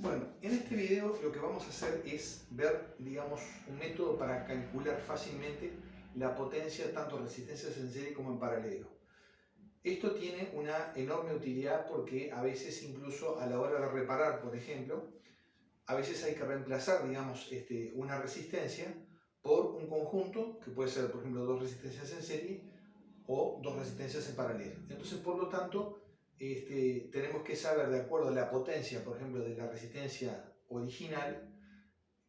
Bueno, en este video lo que vamos a hacer es ver, digamos, un método para calcular fácilmente la potencia tanto en resistencias en serie como en paralelo. Esto tiene una enorme utilidad porque a veces incluso a la hora de reparar, por ejemplo, a veces hay que reemplazar, digamos, una resistencia por un conjunto, que puede ser, por ejemplo, dos resistencias en serie o dos resistencias en paralelo. Entonces, por lo tanto, tenemos que saber, de acuerdo a la potencia, por ejemplo, de la resistencia original,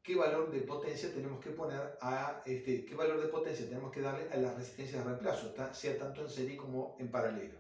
qué valor de potencia tenemos que poner qué valor de potencia tenemos que darle a las resistencias de reemplazo, sea tanto en serie como en paralelo.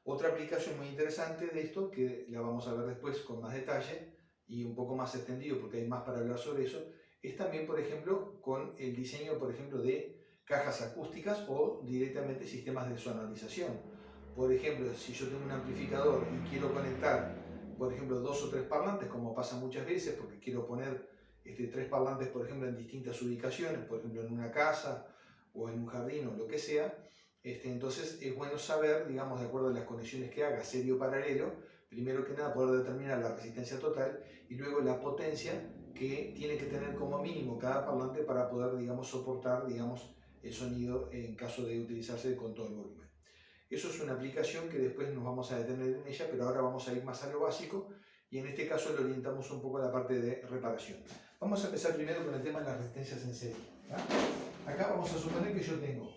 Otra aplicación muy interesante de esto, que la vamos a ver después con más detalle y un poco más extendido porque hay más para hablar sobre eso, es también, por ejemplo, con el diseño, por ejemplo, de cajas acústicas o directamente sistemas de sonorización. Por ejemplo, si yo tengo un amplificador y quiero conectar, por ejemplo, dos o tres parlantes, como pasa muchas veces, porque quiero poner tres parlantes, por ejemplo, en distintas ubicaciones, por ejemplo, en una casa o en un jardín o lo que sea, entonces es bueno saber, digamos, de acuerdo a las conexiones que haga, serie o paralelo, primero que nada poder determinar la resistencia total y luego la potencia que tiene que tener como mínimo cada parlante para poder, digamos, soportar, digamos, el sonido en caso de utilizarse con todo el volumen. Eso es una aplicación que después nos vamos a detener en ella, pero ahora vamos a ir más a lo básico y en este caso le orientamos un poco a la parte de reparación. Vamos a empezar primero con el tema de las resistencias en serie. Acá vamos a suponer que yo tengo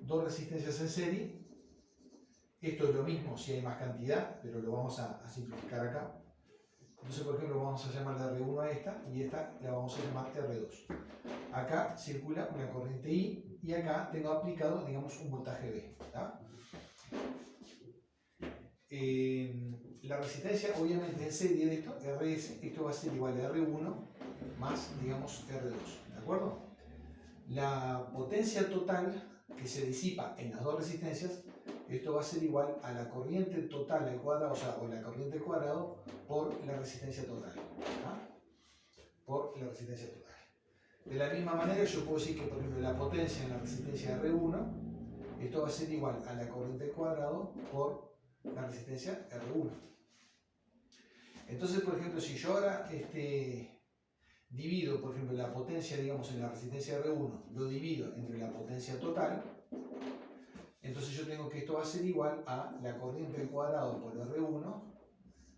dos resistencias en serie. Esto es lo mismo si hay más cantidad, pero lo vamos a simplificar acá. Entonces, por ejemplo, vamos a llamarle R1 a esta y esta la vamos a llamar R2. Acá circula una corriente I y acá tengo aplicado, digamos, un voltaje V. La resistencia, obviamente, en serie de esto, RS, esto va a ser igual a R1 más, digamos, R2. ¿De acuerdo? La potencia total que se disipa en las dos resistencias, esto va a ser igual a la corriente total al cuadrado, o la corriente al cuadrado por la resistencia total. Por la resistencia total. De la misma manera, yo puedo decir que, por ejemplo, la potencia en la resistencia R1, esto va a ser igual a la corriente al cuadrado por la resistencia R1. Entonces, por ejemplo, si yo ahora divido, por ejemplo, la potencia, digamos, en la resistencia R1, lo divido entre la potencia total, entonces yo tengo que esto va a ser igual a la corriente al cuadrado por R1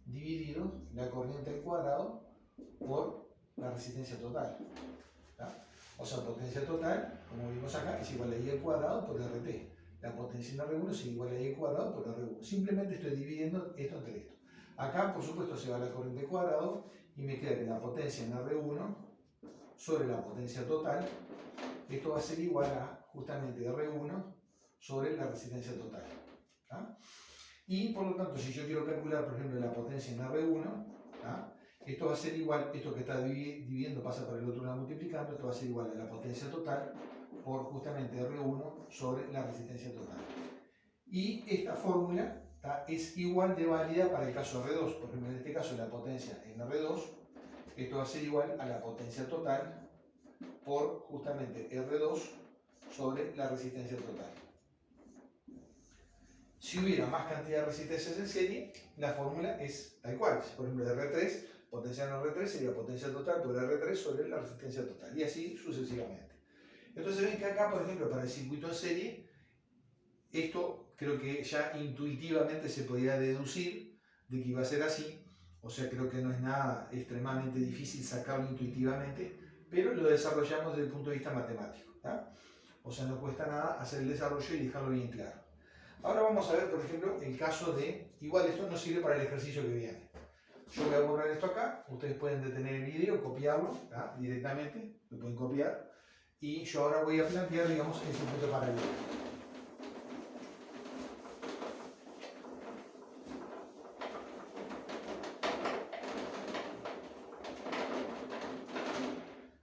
dividido la corriente al cuadrado por la resistencia total. O sea, potencia total, como vimos acá, es igual a I al cuadrado por RT. La potencia en R1 es igual a I al cuadrado por R1. Simplemente estoy dividiendo esto entre esto. Acá, por supuesto, se va la corriente al cuadrado y me queda que la potencia en R1 sobre la potencia total, esto va a ser igual a justamente R1 sobre la resistencia total. Y por lo tanto, si yo quiero calcular, por ejemplo, la potencia en R1, esto va a ser igual, esto que está dividiendo pasa para el otro lado multiplicando, esto va a ser igual a la potencia total por justamente R1 sobre la resistencia total. Y esta fórmula es igual de válida para el caso R2. Por ejemplo, en este caso la potencia en R2, esto va a ser igual a la potencia total por justamente R2 sobre la resistencia total. Si hubiera más cantidad de resistencias en serie, la fórmula es tal cual. Por ejemplo, R3, potencia en R3 sería potencia total por R3 sobre la resistencia total. Y así sucesivamente. Entonces ven que acá, por ejemplo, para el circuito en serie, esto creo que ya intuitivamente se podía deducir de que iba a ser así. O sea, creo que no es nada extremadamente difícil sacarlo intuitivamente, pero lo desarrollamos desde el punto de vista matemático. O sea, no cuesta nada hacer el desarrollo y dejarlo bien claro. Ahora vamos a ver, por ejemplo, el caso de... Igual esto no sirve para el ejercicio que viene. Yo voy a borrar esto acá. Ustedes pueden detener el video, copiarlo directamente. Lo pueden copiar. Y yo ahora voy a plantear, digamos, el circuito paralelo.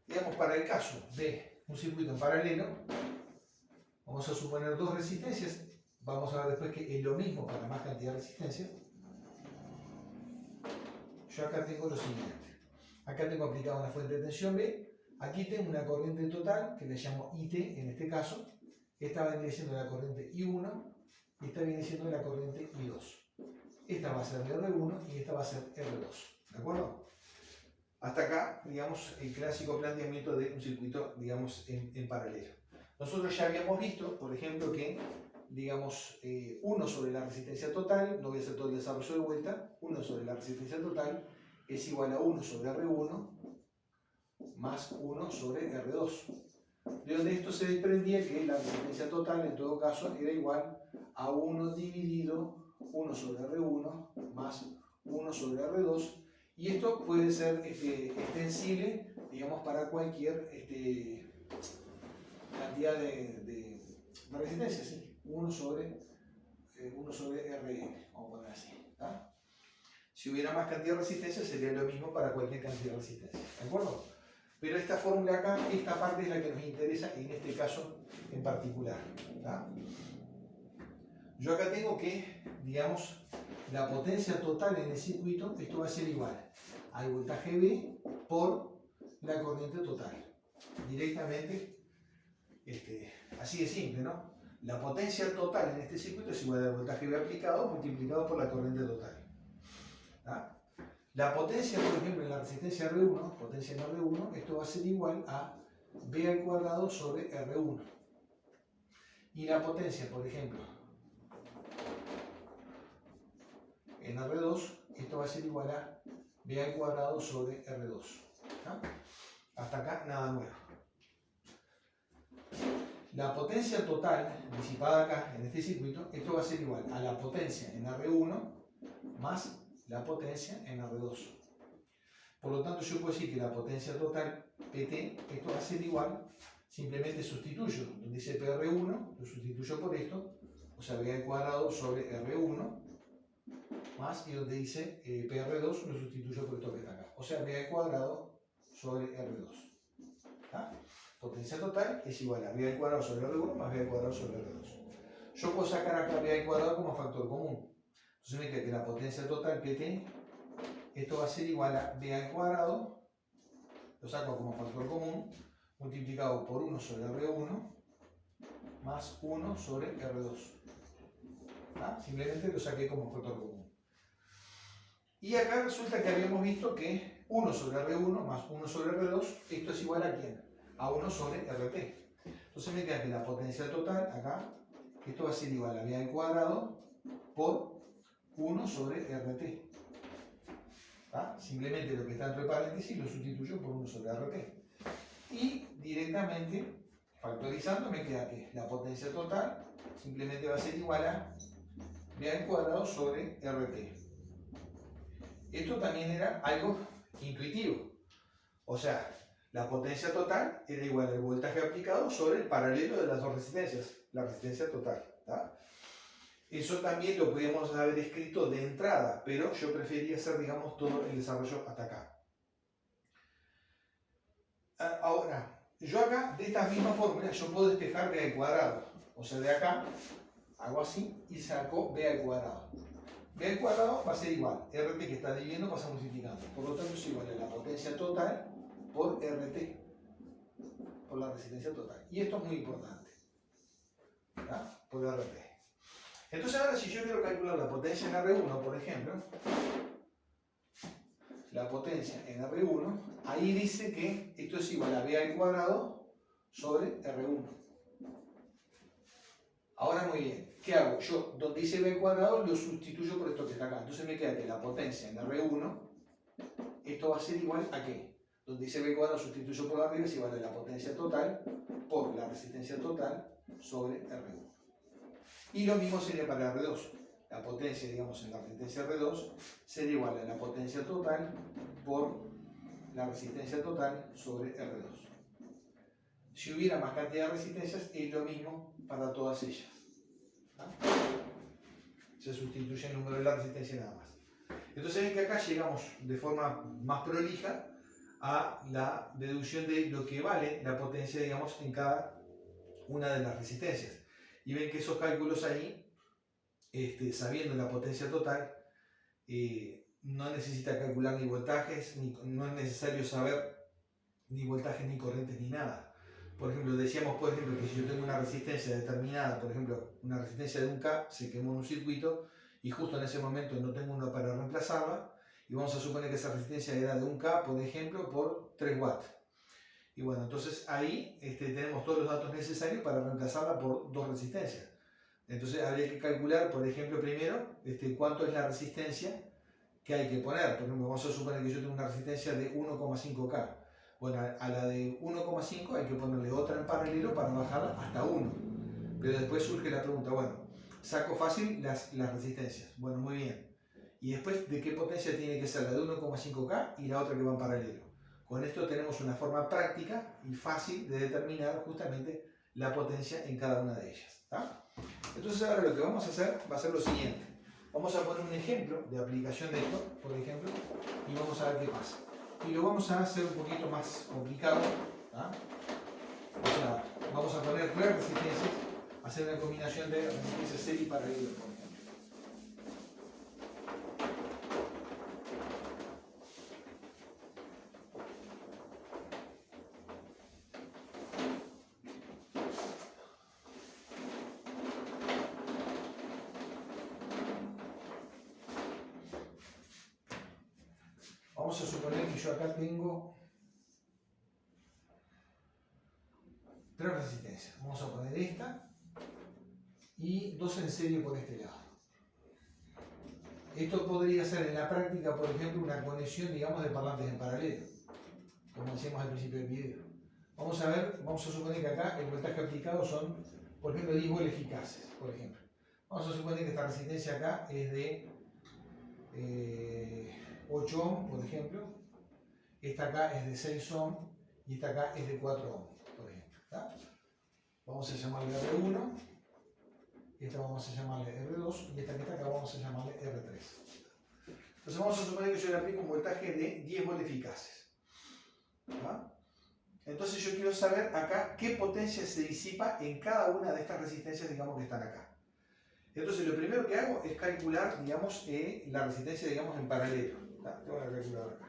Digamos, para el caso de un circuito en paralelo, vamos a suponer dos resistencias. Vamos a ver después que es lo mismo para más cantidad de resistencia. Yo acá tengo lo siguiente. Acá tengo aplicada una fuente de tensión B. Aquí tengo una corriente total, que le llamo IT en este caso. Esta viene siendo la corriente I1 y esta viene siendo la corriente I2. esta va a ser R1 y esta va a ser R2, ¿de acuerdo? Hasta acá, digamos, el clásico planteamiento de un circuito, digamos, en paralelo. Nosotros ya habíamos visto, por ejemplo, que, digamos, 1 sobre la resistencia total, no voy a hacer todo el desarrollo de vuelta, 1 sobre la resistencia total es igual a 1 sobre R1 más 1 sobre R2. De donde esto se desprendía que la resistencia total, en todo caso, era igual a 1 dividido 1 sobre R1 más 1 sobre R2. Y esto puede ser extensible, digamos, para cualquier cantidad de resistencia, ¿sí? 1 sobre Rn, vamos a poner así. ¿Tá? Si hubiera más cantidad de resistencia, sería lo mismo para cualquier cantidad de resistencia. ¿De acuerdo? Pero esta fórmula acá, esta parte es la que nos interesa en este caso en particular. ¿Tá? Yo acá tengo que, digamos, la potencia total en el circuito, esto va a ser igual al voltaje V por la corriente total. Directamente, así de simple, ¿no? La potencia total en este circuito es igual al voltaje V aplicado multiplicado por la corriente total. ¿Ah? La potencia, por ejemplo, en la resistencia R1, potencia en R1, esto va a ser igual a V al cuadrado sobre R1. Y la potencia, por ejemplo, en R2, esto va a ser igual a V al cuadrado sobre R2. ¿Ah? Hasta acá nada nuevo. La potencia total disipada acá en este circuito, esto va a ser igual a la potencia en R1 más la potencia en R2. Por lo tanto, yo puedo decir que la potencia total PT, esto va a ser igual, simplemente sustituyo, donde dice PR1, lo sustituyo por esto, o sea, V al cuadrado sobre R1 más, y donde dice PR2, lo sustituyo por esto que está acá, o sea, V al cuadrado sobre R2. ¿Ah? Potencia total es igual a V al cuadrado sobre R1 más V al cuadrado sobre R2. Yo puedo sacar acá V al cuadrado como factor común. Entonces me queda que la potencia total PT, esto va a ser igual a V al cuadrado, lo saco como factor común, multiplicado por 1 sobre R1 más 1 sobre R2. ¿Ah? Simplemente lo saqué como factor común. Y acá resulta que habíamos visto que 1 sobre R1 más 1 sobre R2, esto es igual a ¿quién? A 1 sobre RT. Entonces me queda que la potencia total, acá, esto va a ser igual a V al cuadrado por 1 sobre RT. ¿Ah? Simplemente lo que está entre paréntesis lo sustituyo por 1 sobre RT. Y directamente, factorizando, me queda que la potencia total simplemente va a ser igual a V al cuadrado sobre RT. Esto también era algo intuitivo. O sea, la potencia total era igual al voltaje aplicado sobre el paralelo de las dos resistencias, la resistencia total. ¿Tá? Eso también lo podíamos haber escrito de entrada, pero yo prefería hacer, digamos, todo el desarrollo hasta acá. Ahora, yo acá, de estas mismas fórmulas, yo puedo despejar V al cuadrado. O sea, de acá, hago así y saco V al cuadrado. V al cuadrado va a ser igual, RT que está dividiendo pasa multiplicando. Por lo tanto, es igual a la potencia total por RT, por la resistencia total. Y esto es muy importante, ¿tá? Por RT. Entonces ahora si yo quiero calcular la potencia en R1, por ejemplo, la potencia en R1, ahí dice que esto es igual a V al cuadrado sobre R1. Ahora muy bien, ¿qué hago? Yo, donde dice V al cuadrado, lo sustituyo por esto que está acá. Entonces me queda que la potencia en R1, esto va a ser igual a ¿qué? Donde dice V al cuadrado sustituyo por arriba es igual a la potencia total por la resistencia total sobre R1. Y lo mismo sería para R2. La potencia, digamos, en la resistencia R2 sería igual a la potencia total por la resistencia total sobre R2. Si hubiera más cantidad de resistencias, es lo mismo para todas ellas. ¿Ah? Se sustituye el número de la resistencia nada más. Entonces ven que acá llegamos de forma más prolija a la deducción de lo que vale la potencia, digamos, en cada una de las resistencias. Y ven que esos cálculos ahí, sabiendo la potencia total, no necesita calcular ni voltajes, no es necesario saber ni voltajes, ni corrientes, ni nada. Por ejemplo, decíamos, por ejemplo, que si yo tengo una resistencia determinada, por ejemplo, una resistencia de 1K, se quemó en un circuito, y justo en ese momento no tengo uno para reemplazarla, y vamos a suponer que esa resistencia era de 1K, por ejemplo, por 3 watts. Y bueno, entonces ahí tenemos todos los datos necesarios para reemplazarla por 2 resistencias. Entonces habría que calcular, por ejemplo, primero cuánto es la resistencia que hay que poner. Por ejemplo, vamos a suponer que yo tengo una resistencia de 1,5K. Bueno, a la de 1,5 hay que ponerle otra en paralelo para bajarla hasta 1. Pero después surge la pregunta, bueno, saco fácil las resistencias. Bueno, muy bien. Y después, ¿de qué potencia tiene que ser la de 1,5K y la otra que va en paralelo? Con esto tenemos una forma práctica y fácil de determinar justamente la potencia en cada una de ellas. ¿Tá? Entonces ahora lo que vamos a hacer va a ser lo siguiente. Vamos a poner un ejemplo de aplicación de esto, por ejemplo, y vamos a ver qué pasa. Y lo vamos a hacer un poquito más complicado. ¿Tá? O sea, vamos a poner 3 resistencias, hacer una combinación de resistencia serie y paralelo, por ejemplo. Vamos a suponer que yo acá tengo 3 resistencias. Vamos a poner esta y 2 en serie por este lado. Esto podría ser en la práctica, por ejemplo, una conexión, digamos, de parlantes en paralelo, como decíamos al principio del video. Vamos a ver, vamos a suponer que acá el voltaje aplicado son, por ejemplo, 10 volts eficaces, por ejemplo. Vamos a suponer que esta resistencia acá es de 8 ohm, por ejemplo. Esta acá es de 6 ohm y esta acá es de 4 ohm, por ejemplo. ¿Tá? Vamos a llamarle R1, esta vamos a llamarle R2 y esta que está acá vamos a llamarle R3. Entonces vamos a suponer que yo le aplico un voltaje de 10 volts eficaces. ¿Tá? Entonces yo quiero saber acá qué potencia se disipa en cada una de estas resistencias, digamos, que están acá. Entonces lo primero que hago es calcular, digamos, la resistencia, digamos, en paralelo. ¿Tá? Tengo una calculadora acá.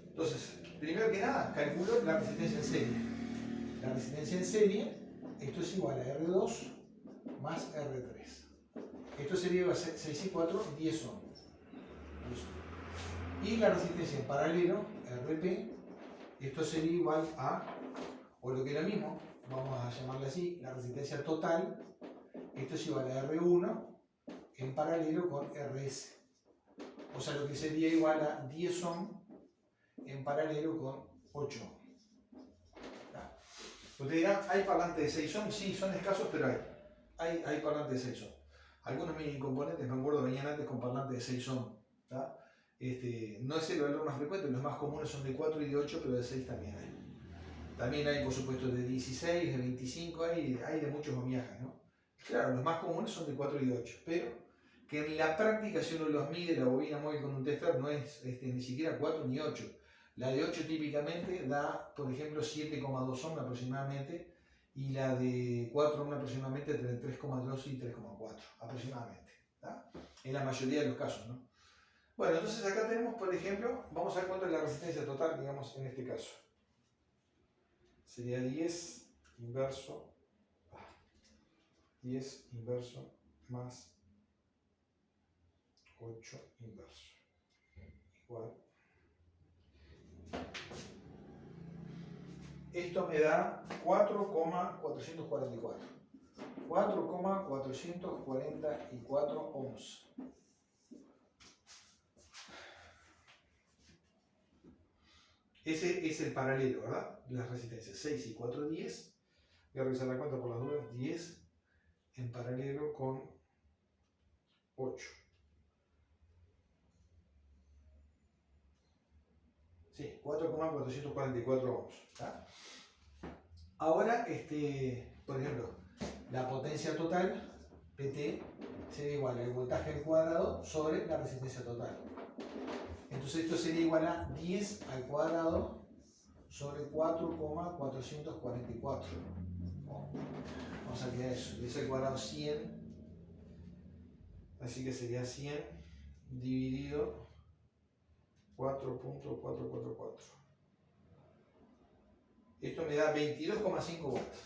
Entonces, primero que nada, calculo la resistencia en serie. La resistencia en serie, esto es igual a R2 más R3. Esto sería 6 y 4, 10 ohm. Y la resistencia en paralelo, RP, esto sería igual a, o lo que es lo mismo, vamos a llamarle así, la resistencia total, esto es igual a R1 en paralelo con RS. O sea, lo que sería igual a 10 ohm en paralelo con 8 ohm. Ustedes dirán, ¿hay parlantes de 6 ohm? Sí, son escasos, pero hay parlantes de 6 ohm. Algunos mini componentes, me acuerdo, venían antes con parlantes de 6 ohm. ¿Tá? No es el valor más frecuente, los más comunes son de 4 y de 8, pero de 6 también hay. También hay, por supuesto, de 16, de 25, hay de muchos ohmiajes, ¿no? Claro, los más comunes son de 4 y de 8, pero que en la práctica, si uno los mide, la bobina móvil con un tester no es ni siquiera 4 ni 8. La de 8 típicamente da, por ejemplo, 7,2 ohm aproximadamente, y la de 4 ohm aproximadamente entre 3,2 y 3,4 aproximadamente, ¿tá? En la mayoría de los casos, ¿no? Bueno, entonces acá tenemos, por ejemplo, vamos a ver cuánto es la resistencia total, digamos, en este caso. Sería 10 inverso más 8 inverso igual. Esto me da 4,444. 4,444 ohms. Ese es el paralelo, ¿verdad? Las resistencias 6 y 4, 10. Voy a revisar la cuenta por las dudas. 10 en paralelo con 8. Sí, 4,444 ohms. ¿Tá? Ahora, por ejemplo, la potencia total, PT, sería igual al voltaje al cuadrado sobre la resistencia total. Entonces esto sería igual a 10 al cuadrado sobre 4,444. Vamos a quedar eso. 10 al cuadrado 100. Así que sería 100 dividido 4.444. Esto me da 22,5 watts.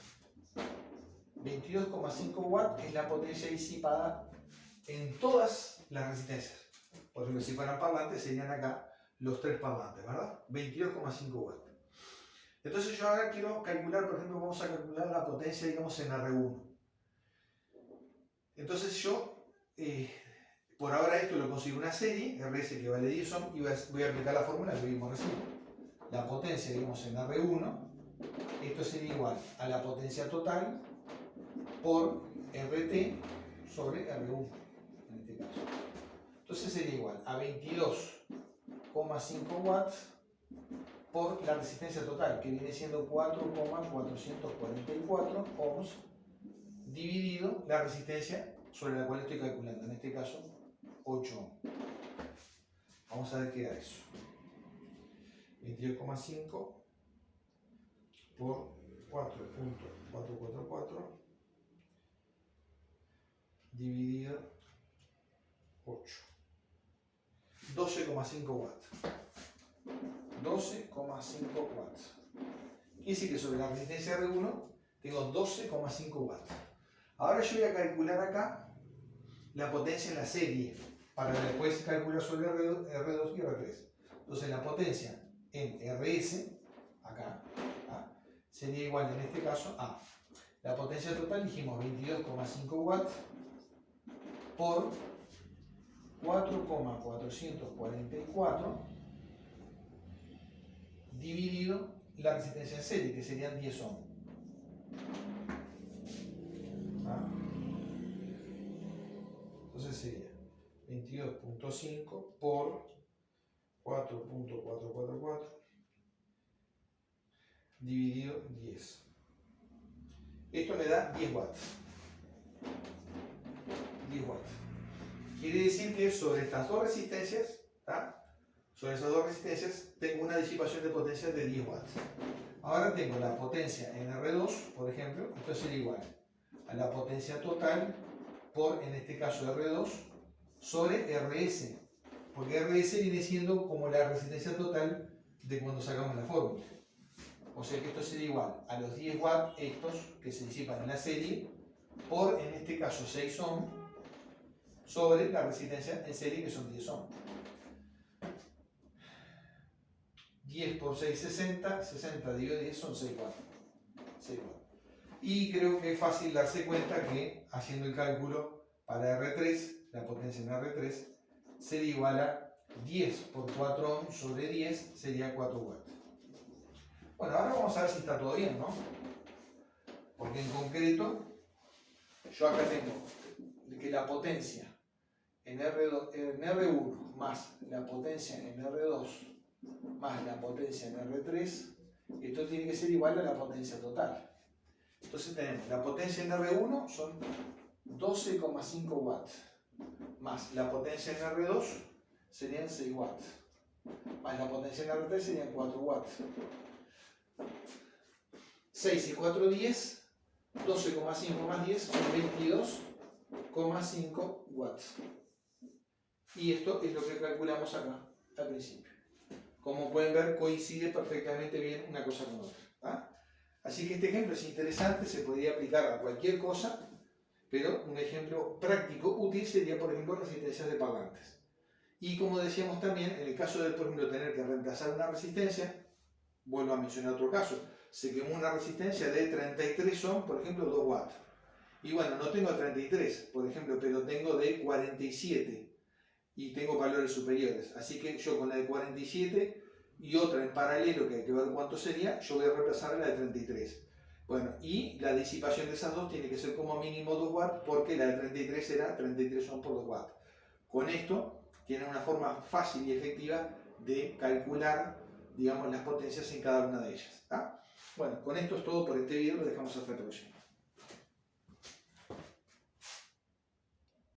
22,5 watts es la potencia disipada en todas las resistencias. Por ejemplo, si fueran parlantes serían acá los 3 parlantes, ¿verdad? 22,5 watts. Entonces yo ahora quiero calcular, por ejemplo, vamos a calcular la potencia, digamos, en R1. Entonces yo, por ahora esto lo consigo una serie, RS que vale 10 ohm, y voy a aplicar la fórmula que vimos recién. La potencia, digamos, en R1, esto sería igual a la potencia total por RT sobre R1, en este caso. Entonces sería igual a 22,5 watts por la resistencia total, que viene siendo 4,444 ohms, dividido la resistencia sobre la cual estoy calculando, en este caso 8 ohms. Vamos a ver qué da eso. 22,5 por 4.444 dividido 8. 12,5 watts. 12,5 watts. Quiere decir que sobre la resistencia R1 tengo 12,5 watts. Ahora yo voy a calcular acá la potencia en la serie para después calcular sobre R2 y R3. Entonces la potencia en RS, acá, sería igual en este caso a la potencia total, dijimos 22,5 watts por 4,444 dividido la resistencia en serie, que serían 10 ohms. Entonces sería 22,5 por 4.444 dividido 10. Esto me da 10 watts. 10 watts. Quiere decir que sobre estas dos resistencias, sobre esas dos resistencias, tengo una disipación de potencia de 10 watts. Ahora tengo la potencia en R2, por ejemplo, esto sería igual a la potencia total por, en este caso, R2 sobre RS, porque RS viene siendo como la resistencia total de cuando sacamos la fórmula. O sea que esto sería igual a los 10 watts estos que se disipan en la serie por, en este caso, 6 ohms sobre la resistencia en serie, que son 10 ohms. 10 por 6, 60, 60 dividido 10 son 6 watts. 6 watts. Y creo que es fácil darse cuenta que haciendo el cálculo para R3, la potencia en R3 sería igual a 10 por 4 ohms sobre 10 sería 4 watts. Bueno, ahora vamos a ver si está todo bien, ¿no? Porque en concreto, yo acá tengo que la potencia en R1 más la potencia en R2 más la potencia en R3, esto tiene que ser igual a la potencia total. Entonces tenemos la potencia en R1 son 12,5 watts, más la potencia en R2 serían 6 watts, más la potencia en R3 serían 4 watts. 6 y 4, 10, 12,5 más 10 son 22,5 watts. Y esto es lo que calculamos acá al principio. Como pueden ver, coincide perfectamente bien una cosa con otra. Así que este ejemplo es interesante, se podría aplicar a cualquier cosa, pero un ejemplo práctico útil sería, por ejemplo, resistencias de parlantes. Y como decíamos también, en el caso de, por ejemplo, tener que reemplazar una resistencia, vuelvo a mencionar otro caso, se quemó una resistencia de 33 ohms, por ejemplo, 2 watts. Y bueno, no tengo 33, por ejemplo, pero tengo de 47 y tengo valores superiores. Así que yo con la de 47 y otra en paralelo, que hay que ver cuánto sería, yo voy a reemplazar la de 33. Bueno, y la disipación de esas dos tiene que ser como mínimo 2 watts, porque la de 33 será 33 ohms por 2 watts. Con esto tienen una forma fácil y efectiva de calcular, digamos, las potencias en cada una de ellas. Bueno, con esto es todo por este video, lo dejamos hasta el próximo.